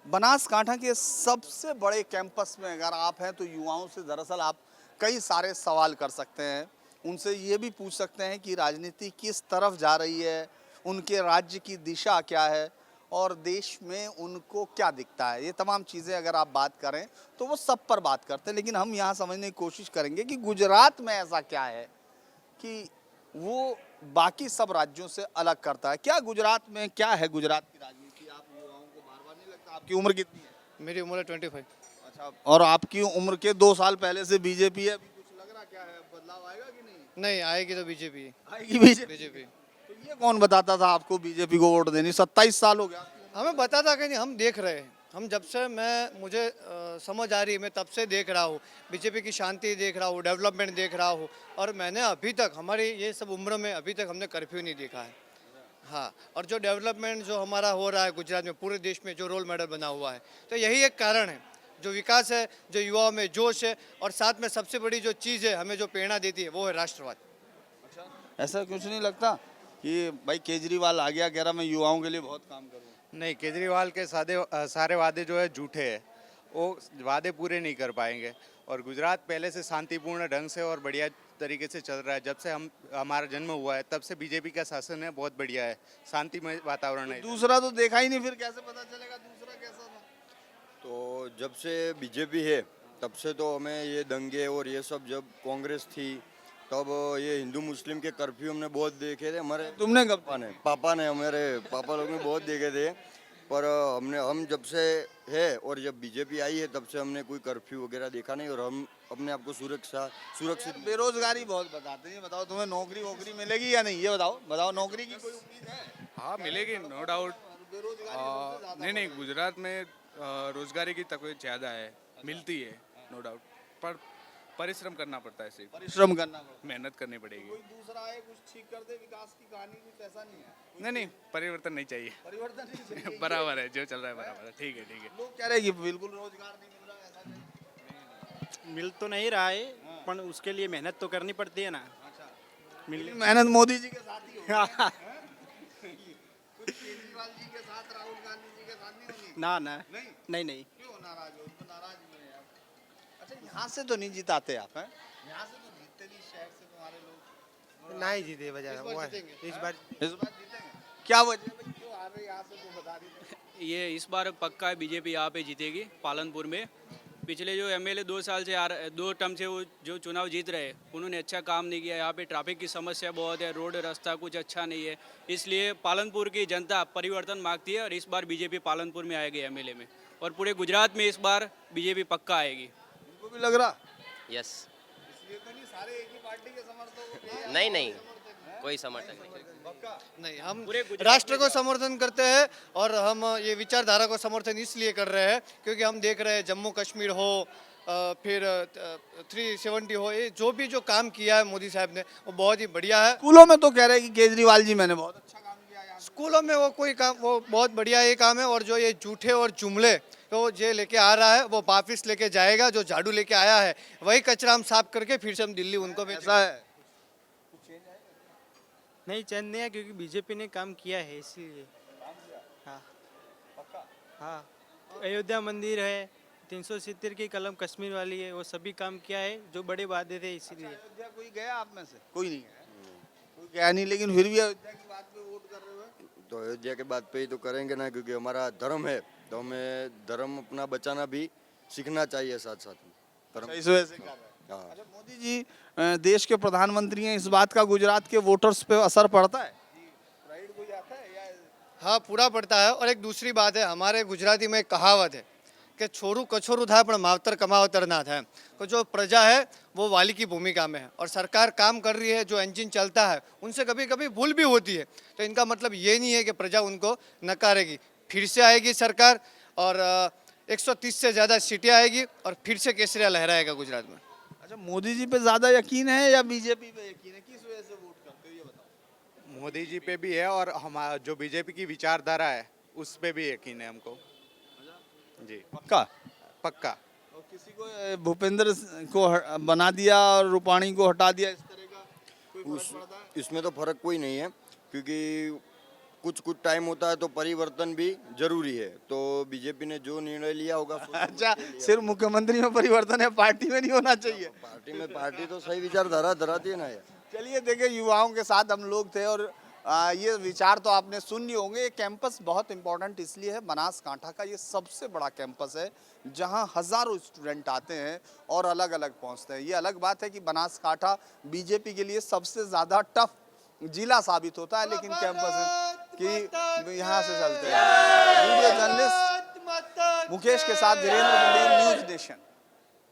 बनासकांठा के सबसे बड़े कैंपस में अगर आप हैं तो युवाओं से दरअसल आप कई सारे सवाल कर सकते हैं। उनसे ये भी पूछ सकते हैं कि राजनीति किस तरफ जा रही है, उनके राज्य की दिशा क्या है और देश में उनको क्या दिखता है। ये तमाम चीज़ें अगर आप बात करें तो वो सब पर बात करते हैं, लेकिन हम यहाँ समझने की कोशिश करेंगे कि गुजरात में ऐसा क्या है कि वो बाकी सब राज्यों से अलग करता है। क्या गुजरात में क्या है गुजरात की राजनीति? आप युवाओं को बार बार नहीं लगता? आपकी उम्र कितनी है? मेरी उम्र है 25। अच्छा, और आपकी उम्र के 2 साल पहले से बीजेपी है, अभी कुछ लग रहा क्या है, बदलाव आएगा कि नहीं? नहीं आएगी तो बीजेपी। आएगी बीजेपी। बीजेपी तो ये कौन बताता था आपको बीजेपी को वोट देनी? 27 साल हो गया। हमें बता था कि नहीं, हम देख रहे हैं। हम जब से मुझे समझ आ रही है, मैं तब से देख रहा हूँ। बीजेपी की शांति देख रहा हूँ, डेवलपमेंट देख रहा हूँ। और मैंने अभी तक हमारी ये सब उम्र में अभी तक हमने कर्फ्यू नहीं देखा है। हाँ, और जो डेवलपमेंट जो हमारा हो रहा है गुजरात में, पूरे देश में जो रोल मॉडल बना हुआ है, तो यही एक कारण है। जो विकास है, जो युवाओं में जोश है, और साथ में सबसे बड़ी जो चीज़ है हमें जो प्रेरणा देती है वो है राष्ट्रवाद। ऐसा कुछ नहीं लगता कि भाई केजरीवाल आ गया, कह रहा मैं युवाओं के लिए बहुत काम करूँ? नहीं, केजरीवाल के सारे वादे जो है झूठे हैं। वो वादे पूरे नहीं कर पाएंगे। और गुजरात पहले से शांतिपूर्ण ढंग से और बढ़िया तरीके से चल रहा है। जब से हमारा जन्म हुआ है तब से बीजेपी का शासन है, बहुत बढ़िया है, शांतिमय वातावरण है। दूसरा तो देखा ही नहीं, फिर कैसे पता चलेगा दूसरा कैसा था? तो जब से बीजेपी है तब से तो हमें ये दंगे और ये सब, जब कांग्रेस थी तब ये हिंदू मुस्लिम के कर्फ्यू हमने बहुत देखे थे। हमारे तुमने कब? पापा ने हमारे पापा लोग ने बहुत देखे थे। पर हम जब से है और जब बीजेपी आई है तब से हमने कोई कर्फ्यू वगैरह देखा नहीं। और हम अपने आप को सुरक्षित। बेरोजगारी बहुत बताते हैं। ये बताओ तुम्हें नौकरी वोकरी मिलेगी या नहीं? ये बताओ नौकरी की कोई उम्मीद है? हाँ मिलेगी, नो डाउट। नहीं नहीं, गुजरात में रोजगारी की तकलीफ ज़्यादा है, मिलती है नो डाउट, पर परिश्रम करना पड़ता है। सिर्फ परिश्रम करना पड़ेगा। मेहनत करनी पड़ेगी। कोई दूसरा आए कुछ ठीक कर दे, विकास की कहानी कुछ ऐसा नहीं है? नहीं नहीं, परिवर्तन नहीं चाहिए। परिवर्तन नहीं चाहिए। बराबर है, जो चल रहा है बराबर है। ठीक है ठीक है। लोग कह रहे हैं कि बिल्कुल रोजगार नहीं मिल रहा है, ऐसा नहीं। मिल तो नहीं रहा है, पर उसके लिए मेहनत तो करनी पड़ती है ना। लेकिन मेहनत मोदी जी के साथ ही होगी। हैं? कुछ केजरीवाल जी के साथ, राहुल गांधी जी के साथ नहीं होगी? ना ना नहीं? नहीं। क्यों नाराज हो? उनको नाराज क्यों हैं आप? अच्छा, यहाँ से तो नहीं जिताते आप, हैं? यहाँ से तो जीतते नहीं, शहर से तुम्हारे लोग। नहीं जीते बजा इस बार जीतेंगे। इस बार इस बार जीतेंगे? क्या वजह है भाई, क्यों आ रहे यहाँ से, तो बता दीजिए। ये इस बार पक्का है, बीजेपी यहाँ पे जीतेगी पालनपुर में। पिछले जो एमएलए 2 साल से 2 टर्म से वो जो चुनाव जीत रहे, उन्होंने अच्छा काम नहीं किया। यहाँ पे ट्रैफिक की समस्या बहुत है, रोड रास्ता कुछ अच्छा नहीं है। इसलिए पालनपुर की जनता परिवर्तन मांगती है और इस बार बीजेपी पालनपुर में आएगी एमएलए में। और पूरे गुजरात में इस बार बीजेपी पक्का आएगी। उनको भी लग रहा? यस। इसलिए तो नहीं सारे एक ही पार्टी के समर्थक हो? नहीं नहीं, कोई समर्थक नहीं। नहीं, हम पूरे गुजरात राष्ट्र को समर्थन करते हैं। और हम ये विचारधारा को समर्थन इसलिए कर रहे हैं क्योंकि हम देख रहे हैं जम्मू कश्मीर हो, फिर 370 हो, ये जो काम किया है मोदी साहब ने वो बहुत ही बढ़िया है। स्कूलों में तो कह रहे हैं कि केजरीवाल जी मैंने बहुत अच्छा काम किया है। स्कूलों में वो कोई काम, वो बहुत बढ़िया ये काम है। और जो ये झूठे और जुमले तो ये लेके आ रहा है वो वापिस लेके जाएगा। जो झाड़ू लेके आया है वही कचरा हम साफ करके फिर से हम दिल्ली उनको भेजेंगे। ऐसा है? नहीं चैन नहीं है, क्योंकि बीजेपी ने काम किया है इसीलिए। हाँ हाँ, अयोध्या मंदिर है, 370 की कलम कश्मीर वाली है, वो सभी काम किया है जो बड़े वादे थे, इसीलिए। अयोध्या कोई गया आप में से? कोई नहीं गया? कोई गया नहीं, लेकिन फिर भी अयोध्या की बात पे वोट कर रहे हो? तो अयोध्या के बात पे ही तो करेंगे ना, क्योंकि हमारा धर्म है तो हमें धर्म अपना बचाना भी सीखना चाहिए साथ साथ में। धर्म इस वजह से कर रहे हैं। हाँ। अच्छा, मोदी जी देश के प्रधानमंत्री हैं, इस बात का गुजरात के वोटर्स पे असर पड़ता है? प्राइड कोई आता है या? हाँ, पूरा पड़ता है। और एक दूसरी बात है, हमारे गुजराती में एक कहावत है कि छोरू कछोरू था पण मावतर कमावतर ना था। तो जो प्रजा है वो वाली की भूमिका में है और सरकार काम कर रही है, जो इंजन चलता है उनसे कभी कभी भूल भी होती है। तो इनका मतलब ये नहीं है कि प्रजा उनको नकारेगी। फिर से आएगी सरकार और 130 से ज़्यादा सीटें आएगी और फिर से केसरिया लहराएगा गुजरात में। अच्छा, मोदी जी पे ज्यादा यकीन है या बीजेपी पे यकीन है? किस वजह से वोट करते हो ये बताओ। मोदी जी पे भी है और हमारा जो बीजेपी की विचारधारा है उस पे भी यकीन है हमको। जी पक्का? पक्का। और किसी को भूपेंद्र को बना दिया और रूपाणी को हटा दिया, इस तरह का कोई फर्क पड़ता है? इसमें तो फर्क कोई नहीं है, क्योंकि कुछ कुछ टाइम होता है तो परिवर्तन भी जरूरी है। तो बीजेपी ने जो निर्णय लिया होगा अच्छा, सिर्फ मुख्यमंत्री में परिवर्तन है, पार्टी में नहीं होना चाहिए। पार्टी तो सही विचारधारा धराती है ना यार। चलिए देखिए, युवाओं के साथ हम लोग थे और ये विचार तो आपने सुन लिए होंगे। ये कैंपस बहुत इंपॉर्टेंट इसलिए है, बनासकांठा का ये सबसे बड़ा कैंपस है जहां हजारों स्टूडेंट आते हैं और अलग अलग पहुंचते हैं। ये अलग बात है कि बनासकांठा बीजेपी के लिए सबसे ज़्यादा टफ जिला साबित होता है, लेकिन कैंपस है कि यहाँ से चलते हैं। वीडियो जर्नलिस्ट मुकेश के साथ धीरेन्द्र मंडी, न्यूज़ नेशन।